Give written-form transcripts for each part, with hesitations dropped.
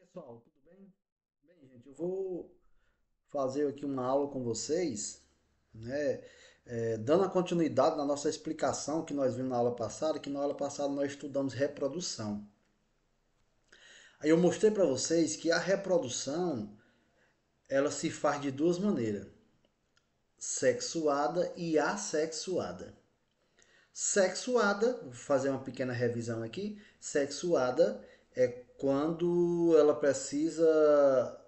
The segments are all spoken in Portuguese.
Pessoal, tudo bem? Bem, gente, eu vou fazer aqui uma aula com vocês, né? Dando a continuidade na nossa explicação que nós vimos na aula passada, que na aula passada nós estudamos reprodução. Aí eu mostrei para vocês que a reprodução, ela se faz de duas maneiras, sexuada e assexuada. Sexuada, vou fazer uma pequena revisão aqui. Sexuada é quando ela precisa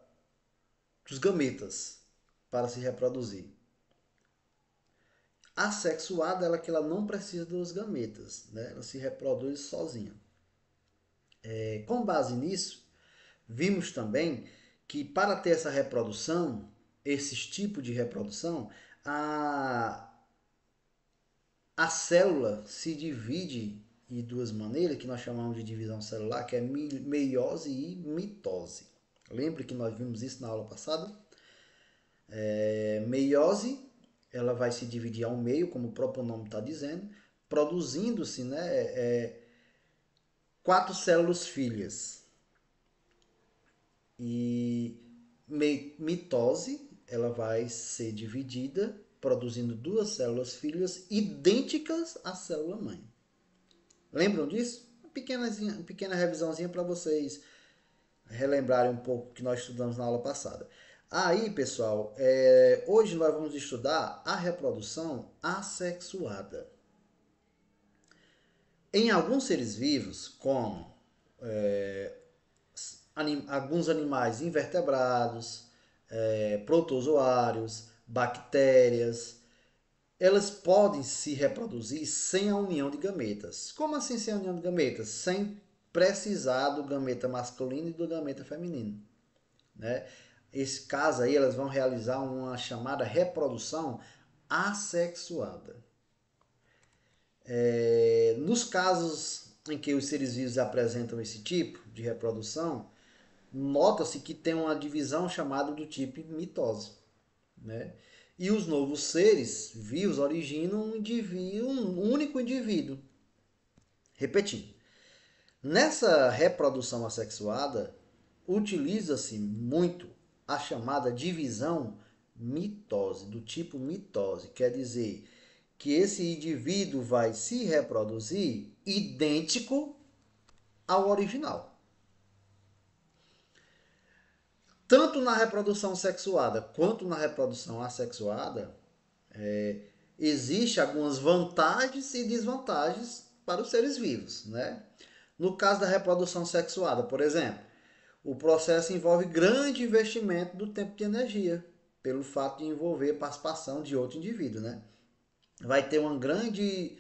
dos gametas para se reproduzir. Assexuada é que ela não precisa dos gametas, né? Ela se reproduz sozinha. Com base nisso, vimos também que para ter essa reprodução, esses tipos de reprodução, a, a célula se divide de duas maneiras, que nós chamamos de divisão celular, que é meiose e mitose. Lembra que nós vimos isso na aula passada? Meiose, ela vai se dividir ao meio, como o próprio nome está dizendo, produzindo-se, né, quatro células filhas. E mitose, ela vai ser dividida, produzindo duas células filhas idênticas à célula mãe. Lembram disso? Uma pequena revisãozinha para vocês relembrarem um pouco que nós estudamos na aula passada. Aí, pessoal, hoje nós vamos estudar a reprodução assexuada. Em alguns seres vivos, como alguns animais invertebrados, protozoários, bactérias, elas podem se reproduzir sem a união de gametas. Como assim sem a união de gametas? Sem precisar do gameta masculino e do gameta feminino, né? Esse caso aí, elas vão realizar uma chamada reprodução assexuada. Nos casos em que os seres vivos apresentam esse tipo de reprodução, nota-se que tem uma divisão chamada do tipo mitose, né? E os novos seres vivos originam um único indivíduo. Repetindo, nessa reprodução assexuada, utiliza-se muito a chamada divisão mitose, do tipo mitose. Quer dizer que esse indivíduo vai se reproduzir idêntico ao original. Tanto na reprodução sexuada quanto na reprodução assexuada, existe algumas vantagens e desvantagens para os seres vivos, né? No caso da reprodução sexuada, por exemplo, o processo envolve grande investimento do tempo de energia, pelo fato de envolver participação de outro indivíduo, né? Vai ter grande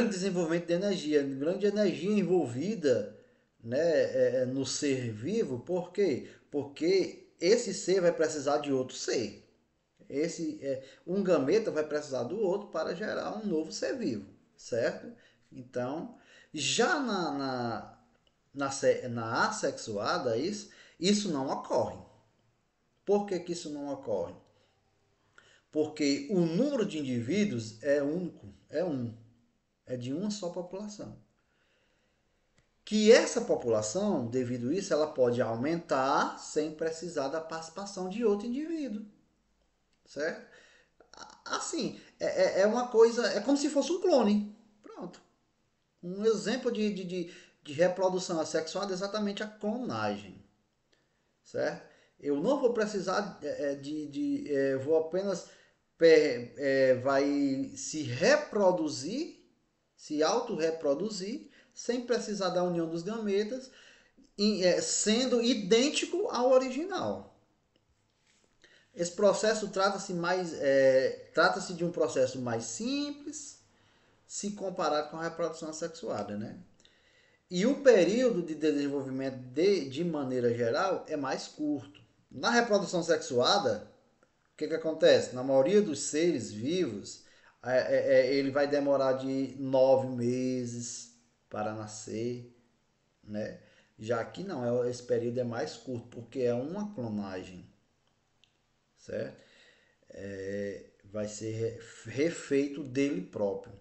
desenvolvimento de energia, grande energia envolvida, né, no ser vivo. Por quê? Porque esse ser vai precisar de outro ser. Um gameta vai precisar do outro para gerar um novo ser vivo, certo? Então, já na assexuada, isso não ocorre. Por que, que isso não ocorre? Porque o número de indivíduos é único, é de uma só população. Que essa população, devido a isso, ela pode aumentar sem precisar da participação de outro indivíduo, certo? Assim, é uma coisa, é como se fosse um clone. Pronto. Um exemplo de reprodução assexuada é exatamente a clonagem, certo? Eu não vou precisar vou apenas vai se reproduzir, se autorreproduzir, sem precisar da união dos gametas, sendo idêntico ao original. Esse processo trata-se de um processo mais simples, se comparado com a reprodução assexuada, né? E o período de desenvolvimento de maneira geral é mais curto. Na reprodução sexuada, o que acontece? Na maioria dos seres vivos, ele vai demorar de 9 meses para nascer, né? Já que não, esse período é mais curto, porque é uma clonagem, certo? Vai ser refeito dele próprio.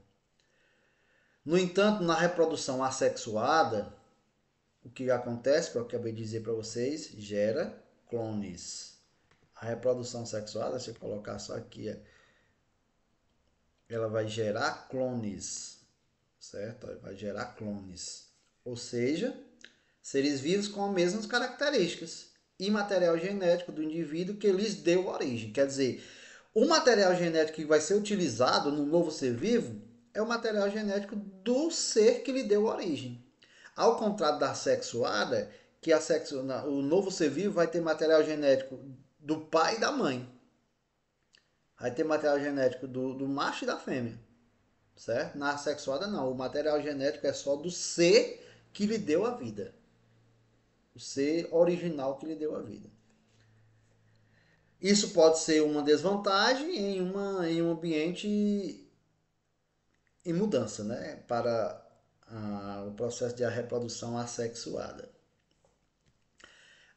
No entanto, na reprodução assexuada, o que acontece, que eu acabei de dizer para vocês, gera clones. A reprodução sexuada, se eu colocar só aqui, ela vai gerar clones, certo? Vai gerar clones. Ou seja, seres vivos com as mesmas características e material genético do indivíduo que lhes deu origem. Quer dizer, o material genético que vai ser utilizado no novo ser vivo é o material genético do ser que lhe deu origem. Ao contrário da sexuada, que o novo ser vivo vai ter material genético do pai e da mãe. Vai ter material genético do macho e da fêmea. Certo? Na sexuada não. O material genético é só do ser que lhe deu a vida. O ser original que lhe deu a vida. Isso pode ser uma desvantagem em um ambiente em mudança, né? Para o processo de reprodução assexuada.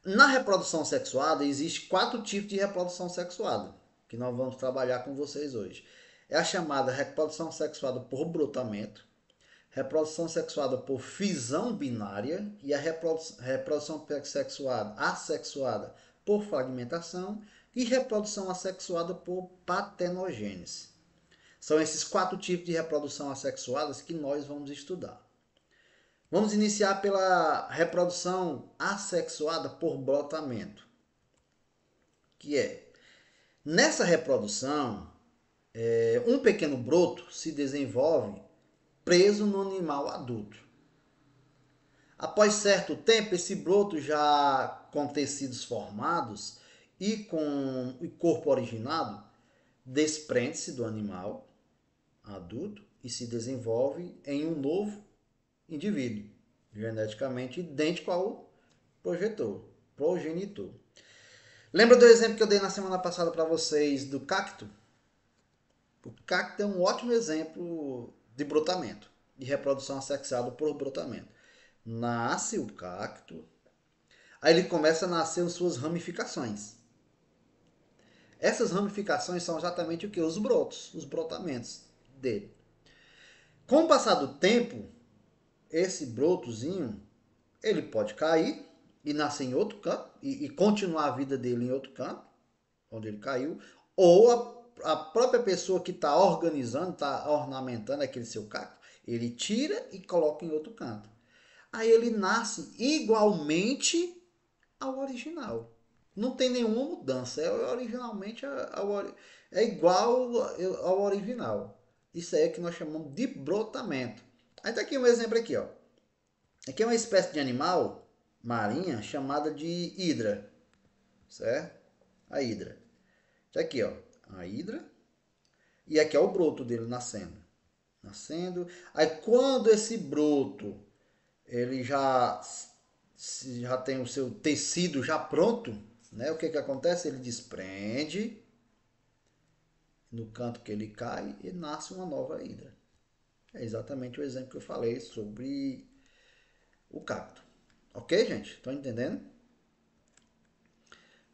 Na reprodução sexuada, existe 4 tipos de reprodução sexuada, que nós vamos trabalhar com vocês hoje. É a chamada reprodução sexuada por brotamento, reprodução sexuada por fisão binária e a reprodução sexuada assexuada por fragmentação e reprodução assexuada por patenogênese. São esses 4 tipos de reprodução assexuadas que nós vamos estudar. Vamos iniciar pela reprodução assexuada por brotamento, que é, nessa reprodução, um pequeno broto se desenvolve preso no animal adulto. Após certo tempo, esse broto já com tecidos formados e com o corpo originado, desprende-se do animal adulto e se desenvolve em um novo indivíduo, geneticamente idêntico ao progenitor. Lembra do exemplo que eu dei na semana passada para vocês do cacto? O cacto é um ótimo exemplo de brotamento, de reprodução assexuada por brotamento. Nasce o cacto, aí ele começa a nascer as suas ramificações. Essas ramificações são exatamente o que? Os brotos, os brotamentos dele. Com o passar do tempo, esse brotozinho, ele pode cair e nascer em outro canto e continuar a vida dele em outro canto, onde ele caiu, ou a própria pessoa que está organizando, está ornamentando aquele seu cacto, ele tira e coloca em outro canto. Aí ele nasce igualmente ao original. Não tem nenhuma mudança, é igual ao original. Isso aí é que nós chamamos de brotamento. Aí tá aqui um exemplo aqui, ó. Aqui é uma espécie de animal marinha chamada de hidra, certo? A hidra. Tá aqui, ó, a hidra. E aqui é o broto dele nascendo. Aí quando esse broto ele já tem o seu tecido já pronto, né? O que acontece? Ele desprende no canto que ele cai e nasce uma nova hidra. É exatamente o exemplo que eu falei sobre o cacto. Ok, gente? Estão entendendo?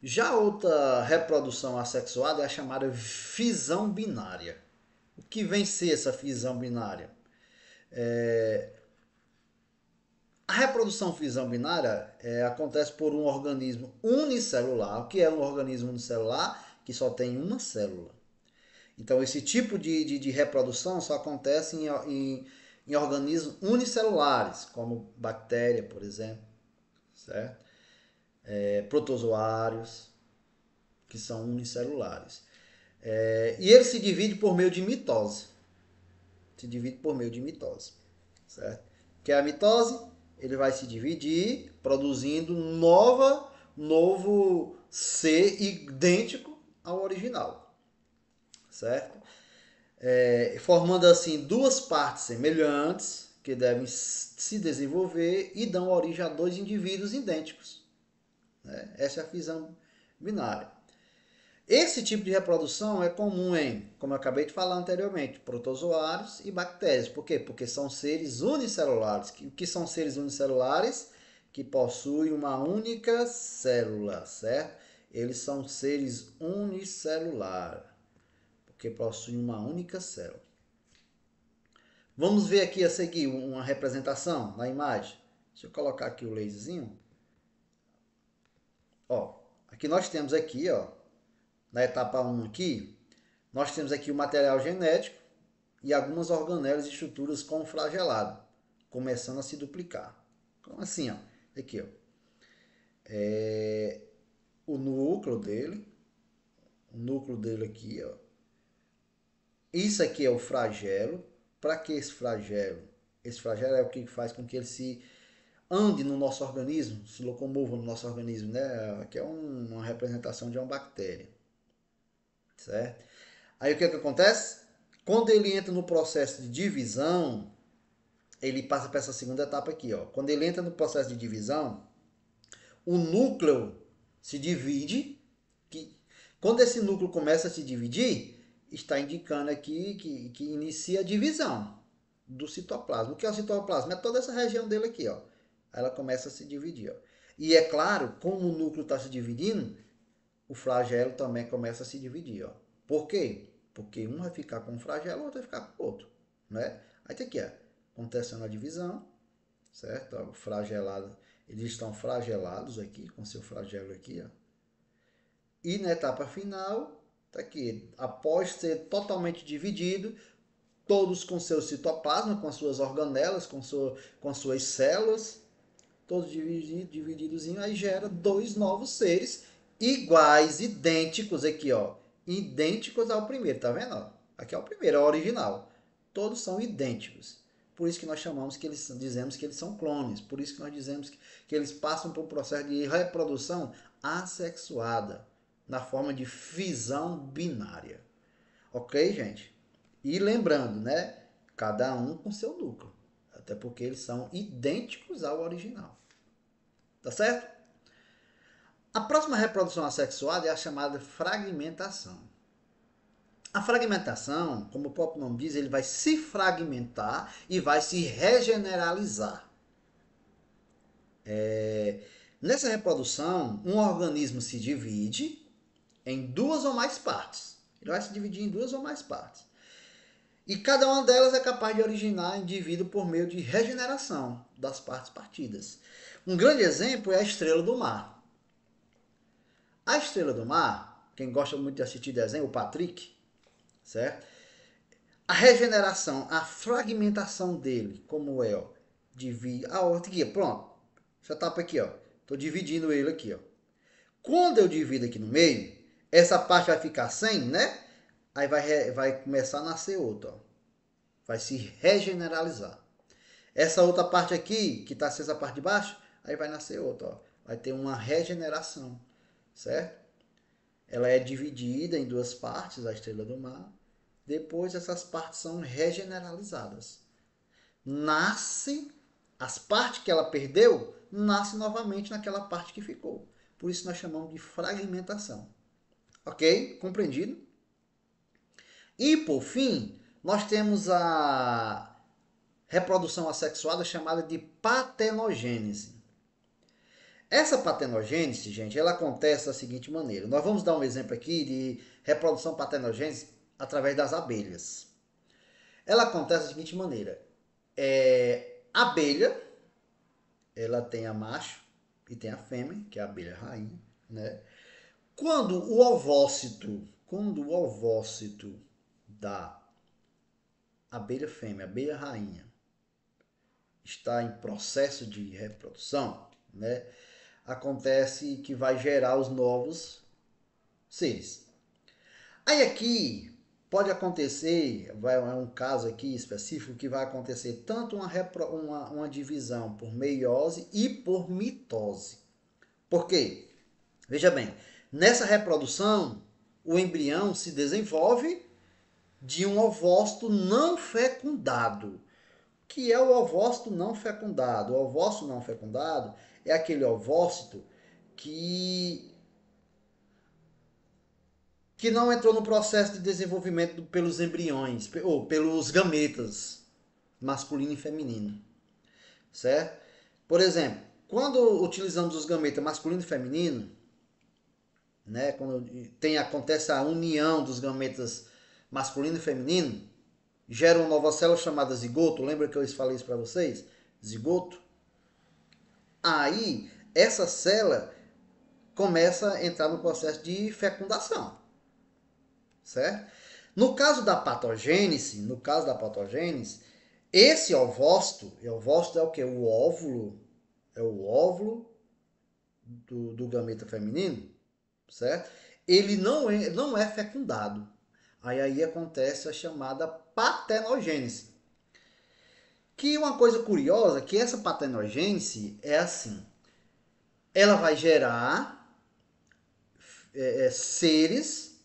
Já outra reprodução assexuada é a chamada fisão binária. O que vem ser essa fisão binária? A reprodução fisão binária acontece por um organismo unicelular. O que é um organismo unicelular? Que só tem uma célula. Então, esse tipo de reprodução só acontece em organismos unicelulares, como bactéria, por exemplo, certo? Protozoários, que são unicelulares. E ele se divide por meio de mitose. Certo? Que é a mitose? Ele vai se dividir produzindo novo ser idêntico ao original. Certo? Formando assim duas partes semelhantes que devem se desenvolver e dão origem a dois indivíduos idênticos. Né? Essa é a fisão binária. Esse tipo de reprodução é comum em, como eu acabei de falar anteriormente, protozoários e bactérias. Por quê? Porque são seres unicelulares. O que são seres unicelulares? Que possuem uma única célula, certo? Eles são seres unicelulares, porque possuem uma única célula. Vamos ver aqui a seguir uma representação na imagem Deixa eu colocar aqui o laserzinho. Ó, aqui nós temos aqui, ó, na etapa 1 aqui, nós temos aqui o material genético e algumas organelas e estruturas com flagelado, começando a se duplicar. Então, assim, ó, aqui, ó, o núcleo dele aqui, ó. Isso aqui é o flagelo. Para que esse flagelo? Esse flagelo é o que faz com que ele se ande no nosso organismo, se locomova no nosso organismo, né? Que é uma representação de uma bactéria, certo? Aí o que acontece? Quando ele entra no processo de divisão, ele passa para essa segunda etapa aqui, ó. Quando ele entra no processo de divisão, o núcleo se divide. Quando esse núcleo começa a se dividir, está indicando aqui que inicia a divisão do citoplasma. O que é o citoplasma? É toda essa região dele aqui, ó. Ela começa a se dividir, ó. E é claro, como o núcleo está se dividindo, o flagelo também começa a se dividir, ó. Por quê? Porque um vai ficar com um flagelo, o outro vai ficar com o outro, né? Aí tem aqui, ó, acontecendo a divisão, certo? Ó, o flagelado, eles estão flagelados aqui, com seu flagelo aqui, ó. E na etapa final, tá aqui, após ser totalmente dividido, todos com seu citoplasma, com suas organelas, com suas células, todos divididos, aí gera dois novos seres iguais, idênticos aqui, ó, idênticos ao primeiro, tá vendo? Ó? Aqui é o primeiro, é o original. Todos são idênticos. Por isso que nós dizemos que eles são clones. Por isso que nós dizemos que eles passam por um processo de reprodução assexuada, na forma de fisão binária. Ok, gente? E lembrando, né? Cada um com seu núcleo. Até porque eles são idênticos ao original. Tá certo? A próxima reprodução assexuada é a chamada fragmentação. A fragmentação, como o próprio nome diz, ele vai se fragmentar e vai se regeneralizar. Nessa reprodução, um organismo se divide em duas ou mais partes. Ele vai se dividir em duas ou mais partes. E cada uma delas é capaz de originar indivíduo por meio de regeneração das partes partidas. Um grande exemplo é a estrela do mar. A estrela do mar, quem gosta muito de assistir desenho, o Patrick, certo? A regeneração, a fragmentação dele, como é, ó, divide. Aqui, pronto. Essa etapa aqui, ó. Tô dividindo ele aqui, ó. Quando eu divido aqui no meio, essa parte vai ficar sem, né? Aí vai começar a nascer outra, ó. Vai se regeneralizar. Essa outra parte aqui, que está sem essa parte de baixo, aí vai nascer outra, ó. Vai ter uma regeneração, certo? Ela é dividida em duas partes, a estrela do mar. Depois essas partes são regeneralizadas. Nasce, as partes que ela perdeu, nasce novamente naquela parte que ficou. Por isso nós chamamos de fragmentação. Ok? Compreendido? E por fim, nós temos a reprodução assexuada chamada de partenogênese. Essa partenogênese, gente, ela acontece da seguinte maneira. Nós vamos dar um exemplo aqui de reprodução partenogênese através das abelhas. Ela acontece da seguinte maneira. A abelha, ela tem a macho e tem a fêmea, que é a abelha rainha, né? Quando o ovócito da abelha fêmea, abelha rainha, está em processo de reprodução, né? Acontece que vai gerar os novos seres. Aí aqui pode acontecer, é um caso aqui específico que vai acontecer tanto uma divisão por meiose e por mitose. Por quê? Veja bem, nessa reprodução o embrião se desenvolve de um ovócito não fecundado. O que é o ovócito não fecundado? O ovócito não fecundado é aquele ovócito que não entrou no processo de desenvolvimento pelos embriões, ou pelos gametas, masculino e feminino, certo? Por exemplo, quando utilizamos os gametas masculino e feminino, né, quando acontece a união dos gametas masculino e feminino, gera uma nova célula chamada zigoto. Lembra que eu falei isso para vocês? Zigoto. Aí, essa célula começa a entrar no processo de fecundação, certo? No caso da patogênese, esse ovócito é o que? É o óvulo do gameta feminino, certo? Ele não é fecundado. Aí acontece a chamada partenogênese. Que uma coisa curiosa, que essa partenogênese é assim, ela vai gerar seres,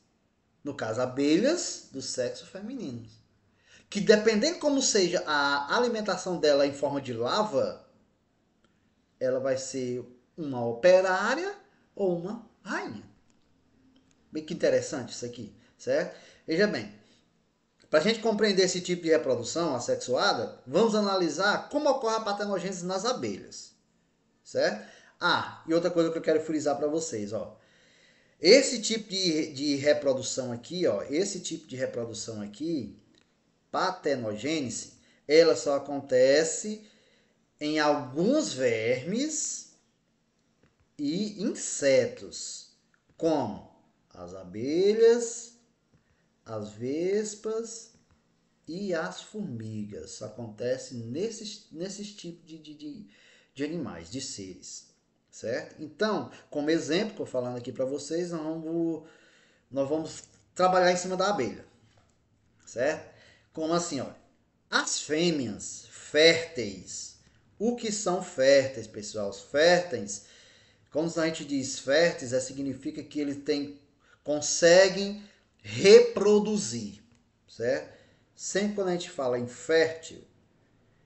no caso abelhas, do sexo feminino. Que dependendo como seja a alimentação dela em forma de lava, ela vai ser uma operária ou uma rainha. Bem que interessante isso aqui, certo? Veja bem, para a gente compreender esse tipo de reprodução assexuada, vamos analisar como ocorre a partenogênese nas abelhas, certo? Ah, e outra coisa que eu quero frisar para vocês, ó. Esse tipo de reprodução aqui, ó, partenogênese, ela só acontece em alguns vermes e insetos, como as abelhas, as vespas e as formigas. Isso acontece nesses tipos de animais, de seres, certo? Então, como exemplo, estou falando aqui para vocês, nós vamos trabalhar em cima da abelha, certo? Como assim, ó? As fêmeas férteis. O que são férteis, pessoal? Os férteis, quando a gente diz férteis, significa que eles conseguem reproduzir, certo? Sempre quando a gente fala em fértil,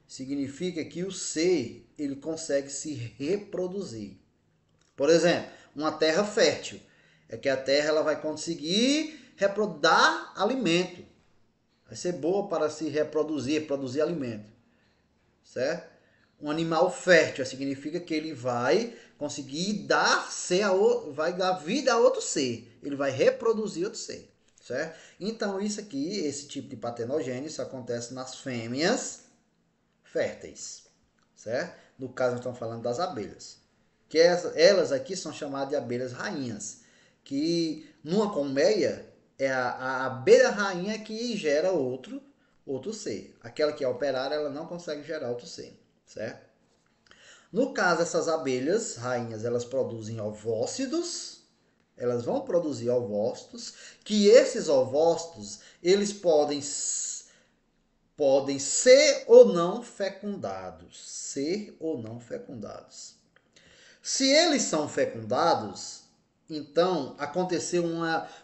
significa que o ser ele consegue se reproduzir. Por exemplo, uma terra fértil é que a terra ela vai conseguir dar alimento. Vai ser boa para se reproduzir, produzir alimento, certo? Um animal fértil significa que ele vai conseguir vai dar vida a outro ser. Ele vai reproduzir outro ser, certo? Então isso aqui, esse tipo de partenogênese acontece nas fêmeas férteis, certo? No caso nós estamos falando das abelhas, que elas aqui são chamadas de abelhas rainhas, que numa colmeia é a abelha rainha que gera outro ser. Aquela que é operária, ela não consegue gerar outro ser, certo? No caso, essas abelhas rainhas, elas produzem ovócitos, elas vão produzir ovócitos, que esses ovócitos, eles podem ser ou não fecundados. Ser ou não fecundados. Se eles são fecundados, então aconteceu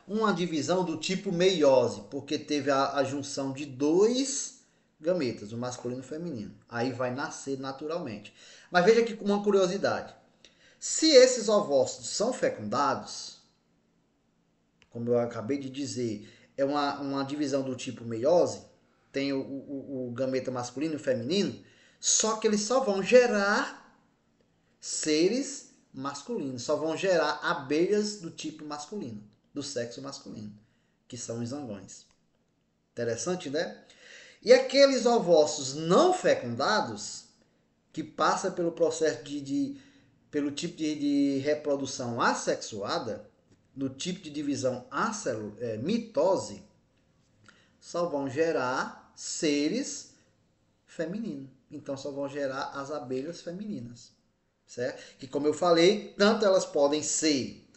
uma divisão do tipo meiose, porque teve a junção de dois gametas, o masculino e o feminino. Aí vai nascer naturalmente. Mas veja aqui uma curiosidade. Se esses ovócitos são fecundados, como eu acabei de dizer, é uma divisão do tipo meiose, tem o gameta masculino e o feminino, só que eles só vão gerar seres masculinos, só vão gerar abelhas do tipo masculino, do sexo masculino, que são os zangões. Interessante, né? E aqueles ovócitos não fecundados, que passa pelo processo pelo tipo de reprodução assexuada, no tipo de divisão mitose, só vão gerar seres femininos. Então só vão gerar as abelhas femininas, certo? Que como eu falei, tanto elas podem ser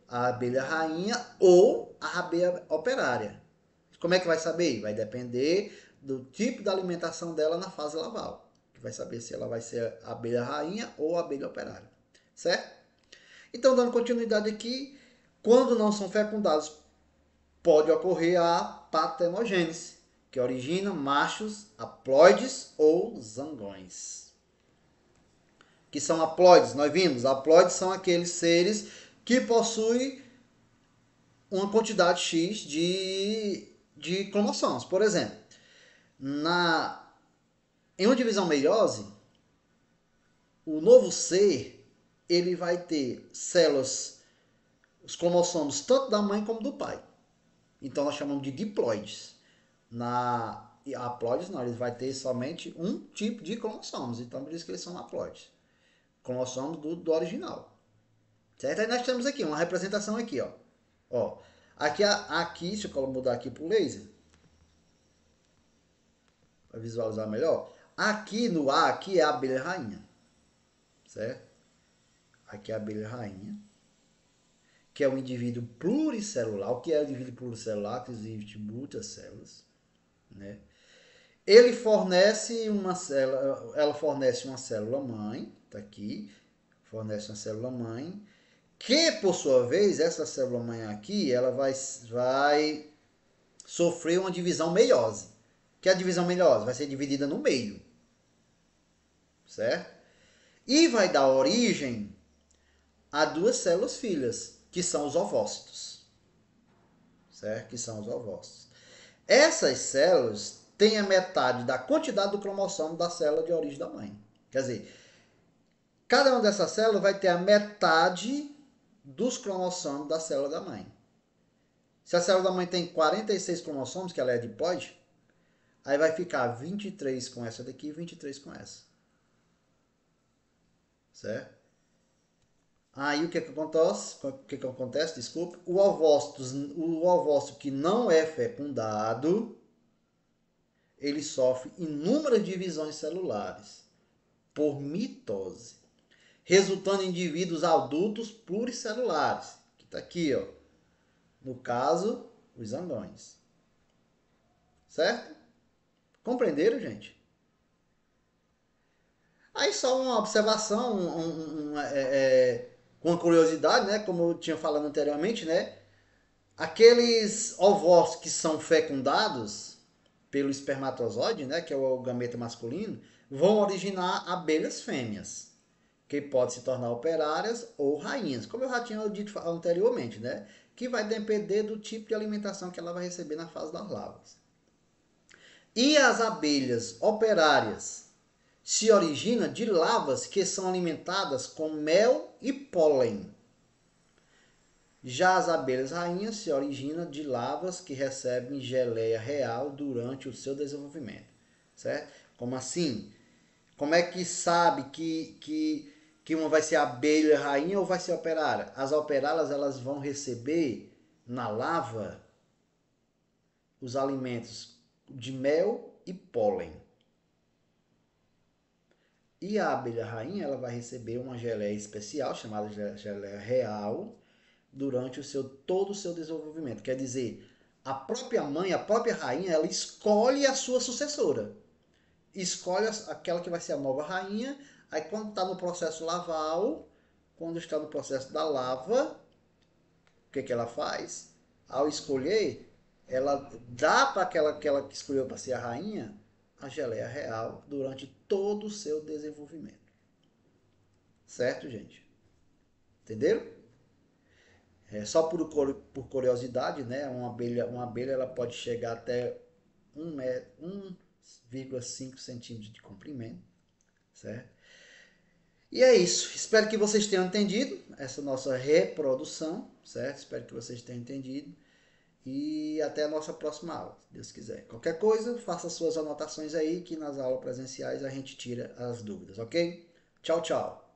a abelha rainha ou a abelha operária. Como é que vai saber? Vai depender do tipo de alimentação dela na fase larval, que vai saber se ela vai ser a abelha rainha ou a abelha operária, certo? Então, dando continuidade aqui, quando não são fecundados, pode ocorrer a partenogênese, que origina machos haploides ou zangões. Que são haploides, nós vimos, haploides são aqueles seres que possuem uma quantidade X de cromossomos. Por exemplo, em uma divisão meiose, o novo ser ele vai ter células, os cromossomos tanto da mãe como do pai. Então nós chamamos de diploides. Na haploides não, eles vai ter somente um tipo de cromossomos. Então por isso que eles são haploides. cromossomo do original. Certo? Aí nós temos aqui uma representação aqui, ó. Ó, aqui, deixa eu mudar aqui pro laser, para visualizar melhor. Aqui no A, aqui é a abelha rainha, certo? Aqui é a abelha rainha, que é um indivíduo pluricelular. O que é o indivíduo pluricelular? Que existe muitas células, né? Ele fornece uma célula, ela fornece uma célula mãe, tá aqui, fornece uma célula mãe, que por sua vez, essa célula mãe aqui, ela vai sofrer uma divisão meiose. Que é a divisão meiose vai ser dividida no meio, certo? E vai dar origem a duas células filhas, que são os ovócitos, certo? Que são os ovócitos. Essas células têm a metade da quantidade do cromossomo da célula de origem da mãe. Quer dizer, cada uma dessas células vai ter a metade dos cromossomos da célula da mãe. Se a célula da mãe tem 46 cromossomos, que ela é diploide, aí vai ficar 23 com essa daqui e 23 com essa. Certo? Aí o que acontece? O que acontece? Desculpe. O ovócito que não é fecundado, ele sofre inúmeras divisões celulares por mitose, resultando em indivíduos adultos pluricelulares, que está aqui, ó. No caso, os zangões. Certo? Compreenderam, gente? Aí só uma observação, com curiosidade, né? Como eu tinha falado anteriormente, né? Aqueles ovócitos que são fecundados pelo espermatozoide, né? Que é o gameta masculino, vão originar abelhas fêmeas, que podem se tornar operárias ou rainhas, como eu já tinha dito anteriormente, né? Que vai depender do tipo de alimentação que ela vai receber na fase das larvas. E as abelhas operárias se originam de larvas que são alimentadas com mel e pólen. Já as abelhas rainhas se originam de larvas que recebem geleia real durante o seu desenvolvimento. Certo? Como assim? Como é que sabe que uma vai ser abelha rainha ou vai ser operária? As operárias elas vão receber na larva os alimentos de mel e pólen. E a abelha rainha ela vai receber uma geleia especial, chamada geleia real, durante todo o seu desenvolvimento. Quer dizer, a própria mãe, a própria rainha, ela escolhe a sua sucessora. Escolhe aquela que vai ser a nova rainha. Aí quando está no processo laval, quando está no processo da lava, o que ela faz? Ao escolher, ela dá para aquela que escolheu para ser a rainha a geleia real durante todo o seu desenvolvimento. Certo, gente? Entenderam? Só por curiosidade, né? Uma abelha ela pode chegar até 1,5 centímetros de comprimento, certo? E é isso. Espero que vocês tenham entendido essa nossa reprodução, certo? Espero que vocês tenham entendido. E até a nossa próxima aula, se Deus quiser. Qualquer coisa, faça suas anotações aí, que nas aulas presenciais a gente tira as dúvidas, ok? Tchau, tchau.